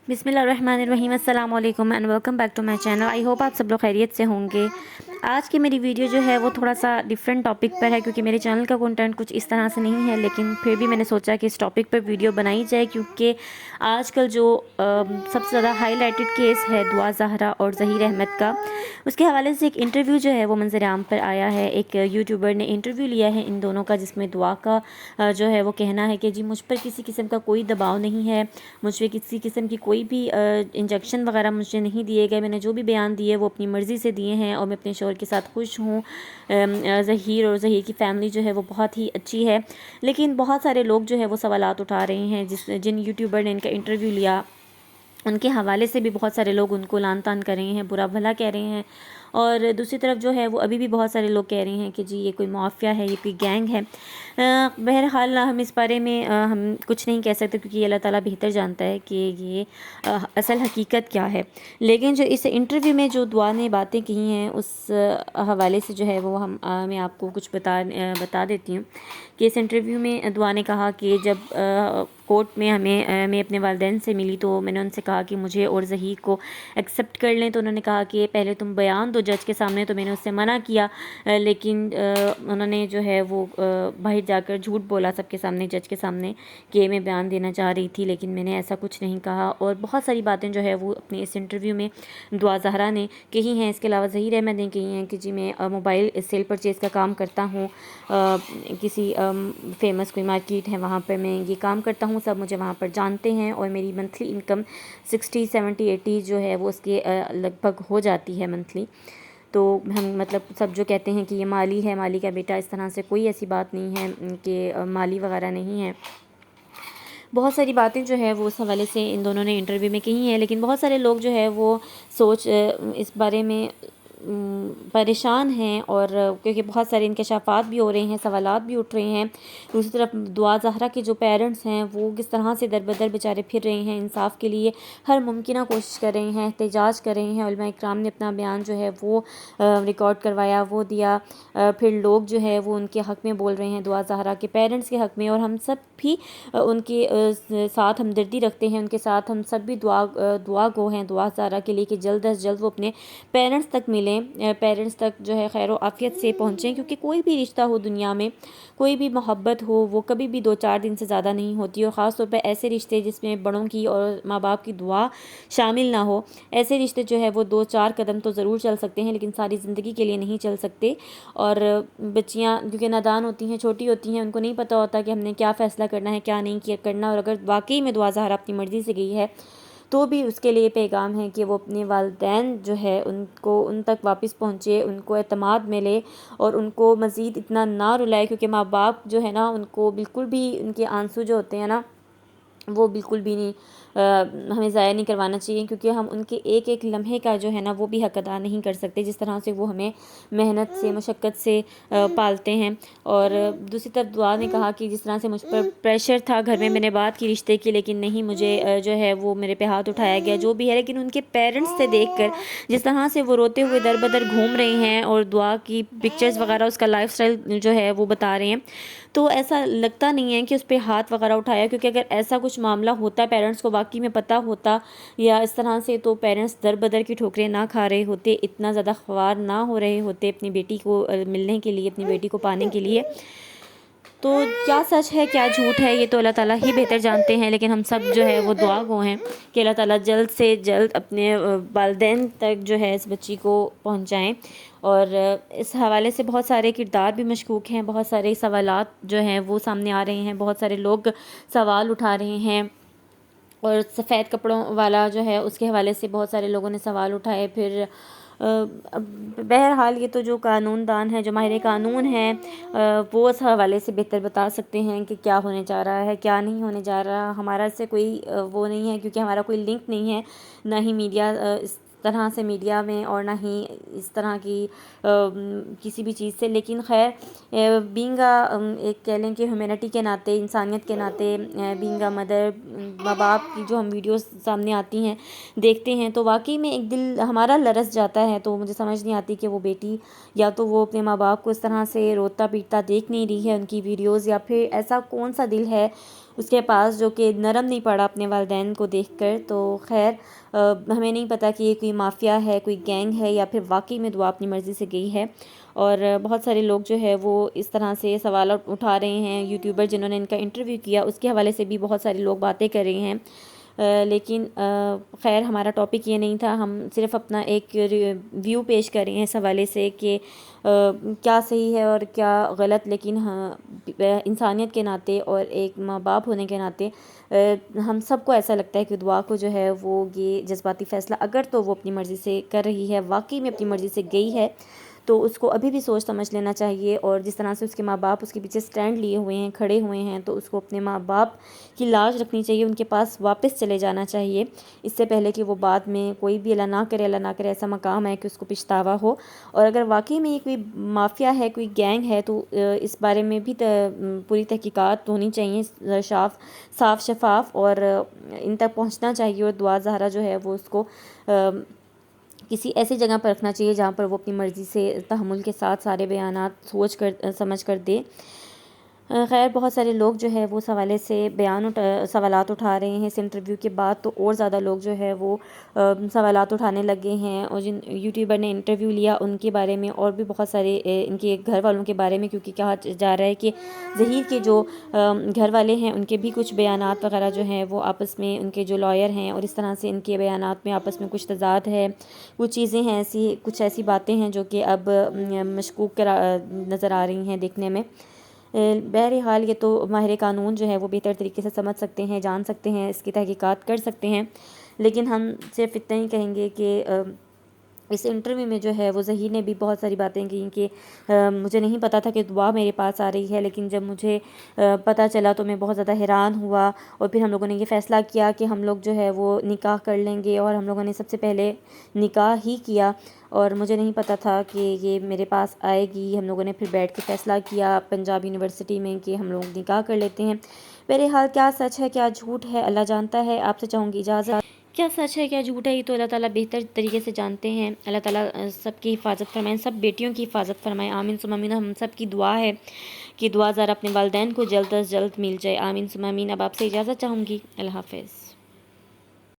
बिस्मिल्लाहिर्रहमानिर्रहीम। अस्सलाम वालेकुम and welcome back to my channel. I hope आप सब लोग खैरियत से होंगे। आज की मेरी वीडियो जो है वो थोड़ा सा डिफरेंट टॉपिक पर है, क्योंकि मेरे चैनल का कंटेंट कुछ इस तरह से नहीं है, लेकिन फिर भी मैंने सोचा कि इस टॉपिक पर वीडियो बनाई जाए, क्योंकि आजकल जो सबसे ज़्यादा हाईलाइटेड केस है दुआ ज़हरा और ज़हीर अहमद का, उसके हवाले से एक इंटरव्यू जो है वो मंजर आम पर आया है। एक यूट्यूबर ने इंटरव्यू लिया है इन दोनों का, जिसमें दुआ का जो है वो कहना है कि जी मुझ पर किसी किस्म का कोई दबाव नहीं है, मुझ पर किसी किस्म की कोई भी इंजेक्शन वगैरह मुझे नहीं दिए गए, मैंने जो भी बयान दिए वो अपनी मर्ज़ी से दिए हैं और मैं अपने शौहर के साथ खुश हूँ। ज़हीर और ज़हीर की फ़ैमिली जो है वो बहुत ही अच्छी है। लेकिन बहुत सारे लोग जो है वो सवालात उठा रहे हैं, जिन यूट्यूबर ने इनका इंटरव्यू लिया उनके हवाले से भी बहुत सारे लोग उनको लान तान कर रहे हैं, बुरा भला कह रहे हैं। और दूसरी तरफ जो है वो अभी भी बहुत सारे लोग कह रहे हैं कि जी ये कोई माफिया है, ये कोई गैंग है। बहरहाल हम इस बारे में हम कुछ नहीं कह सकते, क्योंकि अल्लाह ताला बेहतर जानता है कि ये असल हकीकत क्या है। लेकिन जो इस इंटरव्यू में जो दुआ ने बातें कही हैं उस हवाले से जो है वो मैं आपको कुछ बता देती हूँ कि इस इंटरव्यू में दुआ ने कहा कि जब कोर्ट में मैं अपने वालिदैन से मिली तो मैंने उनसे कहा कि मुझे और ज़हीर को एक्सेप्ट कर लें। तो उन्होंने कहा कि पहले तुम बयान दो जज के सामने। तो मैंने उससे मना किया, लेकिन उन्होंने जो है वो बाहर जाकर झूठ बोला सबके सामने, जज के सामने, कि मैं बयान देना चाह रही थी, लेकिन मैंने ऐसा कुछ नहीं कहा। और बहुत सारी बातें जो है वो अपने इस इंटरव्यू में दुआ ज़हरा ने कही हैं। इसके अलावा ज़हीर अहमद ने कही हैं कि जी मैं मोबाइल सेल परचेज़ का काम करता हूँ, किसी फेमस कोई मार्केट है वहाँ पर मैं ये काम करता हूँ, सब मुझे वहाँ पर जानते हैं और मेरी मंथली इनकम 60, 70, 80 जो है वो उसके लगभग हो जाती है मंथली। तो हम मतलब सब जो कहते हैं कि ये माली है, माली का बेटा, इस तरह से कोई ऐसी बात नहीं है कि माली वगैरह नहीं है। बहुत सारी बातें जो है वो उस हवाले से इन दोनों ने इंटरव्यू में कही हैं। लेकिन बहुत सारे लोग जो है वो इस बारे में परेशान हैं, और क्योंकि बहुत सारे इंकशाफात भी हो रहे हैं, सवालात भी उठ रहे हैं। दूसरी तरफ दुआ ज़हरा के जो पेरेंट्स हैं वो किस तरह से दर बदर बेचारे फिर रहे हैं, इंसाफ के लिए हर मुमकिन कोशिश कर रहे हैं, एहतजाज कर रहे हैं। उलमा इकराम ने अपना बयान जो है वो रिकॉर्ड करवाया, वो दिया। फिर लोग जो है वो उनके हक़ में बोल रहे हैं, दुआ ज़हरा के पेरेंट्स के हक़ में, और हम सब भी उनके साथ हमदर्दी रखते हैं, उनके साथ हम सब भी दुआ गो हैं दुआ ज़हरा के लिए कि जल्द अज जल्द वो अपने पेरेंट्स तक मिलें, पेरेंट्स तक जो है खैर आफियत से पहुँचें। क्योंकि कोई भी रिश्ता हो दुनिया में, कोई भी मोहब्बत हो, वो कभी भी 2-4 दिन से ज़्यादा नहीं होती, और ख़ास तौर पे ऐसे रिश्ते जिसमें बड़ों की और माँ बाप की दुआ शामिल ना हो, ऐसे रिश्ते जो है वो 2-4 कदम तो ज़रूर चल सकते हैं, लेकिन सारी ज़िंदगी के लिए नहीं चल सकते। और बच्चियाँ क्योंकि नादान होती हैं, छोटी होती हैं, उनको नहीं पता होता कि हमने क्या फ़ैसला करना है, क्या नहीं किया करना। और अगर वाकई में दुआ ज़हरा अपनी मर्ज़ी से गई है तो भी उसके लिए पैगाम है कि वो अपने वालिदैन जो है उनको उन तक वापस पहुँचे, उनको एतमाद मिले और उनको मज़ीद इतना ना रुलाए। क्योंकि माँ बाप जो है ना, उनको बिल्कुल भी उनके आंसू जो होते हैं ना, वो बिल्कुल भी नहीं हमें ज़ाया नहीं करवाना चाहिए, क्योंकि हम उनके एक एक लम्हे का जो है ना वो भी हक़ अदा नहीं कर सकते, जिस तरह से वो हमें मेहनत से, मशक्क़त से पालते हैं। और दूसरी तरफ दुआ ने कहा कि जिस तरह से मुझ पर प्रेशर था घर में, मैंने बात की रिश्ते की, लेकिन नहीं, मुझे जो है वो मेरे पे हाथ उठाया गया, जो भी है। लेकिन उनके पेरेंट्स से देख कर जिस तरह से वो रोते हुए दर बदर घूम रहे हैं और दुआ की पिक्चर्स वगैरह, उसका लाइफस्टाइल जो है वो बता रहे हैं, तो ऐसा लगता नहीं है कि उस पर हाथ वगैरह उठाया। क्योंकि अगर ऐसा कुछ मामला होता, पेरेंट्स को वाकई में पता होता या इस तरह से, तो पेरेंट्स दर बदर की ठोकरें ना खा रहे होते, इतना ज़्यादा ख्वार ना हो रहे होते अपनी बेटी को मिलने के लिए, अपनी बेटी को पाने के लिए। तो क्या सच है क्या झूठ है ये तो अल्लाह ताला ही बेहतर जानते हैं। लेकिन हम सब जो है वो दुआ गो हैं कि अल्लाह ताला जल्द से जल्द अपने वालिदैन तक जो है इस बच्ची को पहुंचाएं। और इस हवाले से बहुत सारे किरदार भी मशकूक हैं, बहुत सारे सवालात जो हैं वो सामने आ रहे हैं, बहुत सारे लोग सवाल उठा रहे हैं। और सफ़ेद कपड़ों वाला जो है उसके हवाले से बहुत सारे लोगों ने सवाल उठाए। फिर बहरहाल ये तो जो कानून दान है, जो माहिर कानून हैं, वो इस हवाले से बेहतर बता सकते हैं कि क्या होने जा रहा है, क्या नहीं होने जा रहा। हमारा इससे कोई वो नहीं है, क्योंकि हमारा कोई लिंक नहीं है, ना ही मीडिया इस तरह से मीडिया में, और ना ही इस तरह की किसी भी चीज़ से। लेकिन खैर बीइंग एक कह लें कि ह्यूमैनिटी के नाते, इंसानियत के नाते, बीइंग मदर, माँ बाप की जो हम वीडियोस सामने आती हैं देखते हैं, तो वाकई में एक दिल हमारा लरस जाता है। तो मुझे समझ नहीं आती कि वो बेटी या तो वो अपने माँ बाप को इस तरह से रोता पीटता देख नहीं रही है उनकी वीडियोज़, या फिर ऐसा कौन सा दिल है اس کے پاس جو کہ نرم نہیں پڑا اپنے والدین کو دیکھ کر۔ تو خیر ہمیں نہیں پتہ کہ یہ کوئی مافیا ہے، کوئی گینگ ہے، یا پھر واقعی میں دعا اپنی مرضی سے گئی ہے۔ اور بہت سارے لوگ جو ہے وہ اس طرح سے سوالات اٹھا رہے ہیں، یوٹیوبر جنہوں نے ان کا انٹرویو کیا اس کے حوالے سے بھی بہت سارے لوگ باتیں کر رہے ہیں۔ لیکن خیر ہمارا ٹاپک یہ نہیں تھا، ہم صرف اپنا ایک ویو پیش کر رہے ہیں اس حوالے سے کہ کیا صحیح ہے اور کیا غلط، لیکن ہاں انسانیت کے ناطے اور ایک ماں باپ ہونے کے ناطے ہم سب کو ایسا لگتا ہے کہ دعا کو جو ہے وہ یہ جذباتی فیصلہ اگر تو وہ اپنی مرضی سے کر رہی ہے، واقعی میں اپنی مرضی سے گئی ہے، تو اس کو ابھی بھی سوچ سمجھ لینا چاہیے۔ اور جس طرح سے اس کے ماں باپ اس کے پیچھے سٹینڈ لیے ہوئے ہیں، کھڑے ہوئے ہیں، تو اس کو اپنے ماں باپ کی لاج رکھنی چاہیے، ان کے پاس واپس چلے جانا چاہیے، اس سے پہلے کہ وہ بعد میں کوئی بھی اللہ نہ کرے ایسا مقام ہے کہ اس کو پچھتاوا ہو۔ اور اگر واقعی میں یہ کوئی مافیا ہے، کوئی گینگ ہے، تو اس بارے میں بھی پوری تحقیقات ہونی چاہیے، صاف شفاف، اور ان تک پہنچنا چاہیے، اور دعا زہرا جو ہے وہ اس کو کسی ایسی جگہ پر رکھنا چاہیے جہاں پر وہ اپنی مرضی سے تحمل کے ساتھ سارے بیانات سوچ کر سمجھ کر دے۔ خیر بہت سارے لوگ جو ہے وہ اس حوالے سے سوالات اٹھا رہے ہیں اس انٹرویو کے بعد، تو اور زیادہ لوگ جو ہے وہ سوالات اٹھانے لگے ہیں، اور جن یوٹیوبر نے انٹرویو لیا ان کے بارے میں، اور بھی بہت سارے ان کے گھر والوں کے بارے میں، کیونکہ کہا جا رہا ہے کہ ظہیر کے جو گھر والے ہیں ان کے بھی کچھ بیانات وغیرہ جو ہیں وہ آپس میں، ان کے جو لائر ہیں، اور اس طرح سے ان کے بیانات میں آپس میں کچھ تضاد ہے، کچھ چیزیں ہیں ایسی، کچھ ایسی باتیں ہیں جو کہ اب مشکوک نظر آ رہی ہیں دیکھنے میں۔ بہرحال یہ تو ماہر قانون جو ہے وہ بہتر طریقے سے سمجھ سکتے ہیں، جان سکتے ہیں، اس کی تحقیقات کر سکتے ہیں، لیکن ہم صرف اتنا ہی کہیں گے کہ اس انٹرویو میں جو ہے وہ ظہیر نے بھی بہت ساری باتیں کہیں کہ مجھے نہیں پتا تھا کہ دعا میرے پاس آ رہی ہے، لیکن جب مجھے پتہ چلا تو میں بہت زیادہ حیران ہوا، اور پھر ہم لوگوں نے یہ فیصلہ کیا کہ ہم لوگ جو ہے وہ نکاح کر لیں گے، اور ہم لوگوں نے سب سے پہلے نکاح ہی کیا، اور مجھے نہیں پتہ تھا کہ یہ میرے پاس آئے گی۔ ہم لوگوں نے پھر بیٹھ کے فیصلہ کیا پنجاب یونیورسٹی میں کہ ہم لوگ نکاح کر لیتے ہیں۔ بہرحال کیا سچ ہے کیا جھوٹ ہے اللہ جانتا ہے۔ آپ سے چاہوں گی اجازت۔ کیا سچ ہے کیا جھوٹ ہے یہ تو اللہ تعالیٰ بہتر طریقے سے جانتے ہیں۔ اللہ تعالیٰ سب کی حفاظت فرمائے، سب بیٹیوں کی حفاظت فرمائے، آمین ثم آمین۔ ہم سب کی دعا ہے کہ دعا ذرا اپنے والدین کو جلد از جلد مل جائے، آمین ثم آمین۔ اب آپ سے اجازت چاہوں گی، اللہ حافظ۔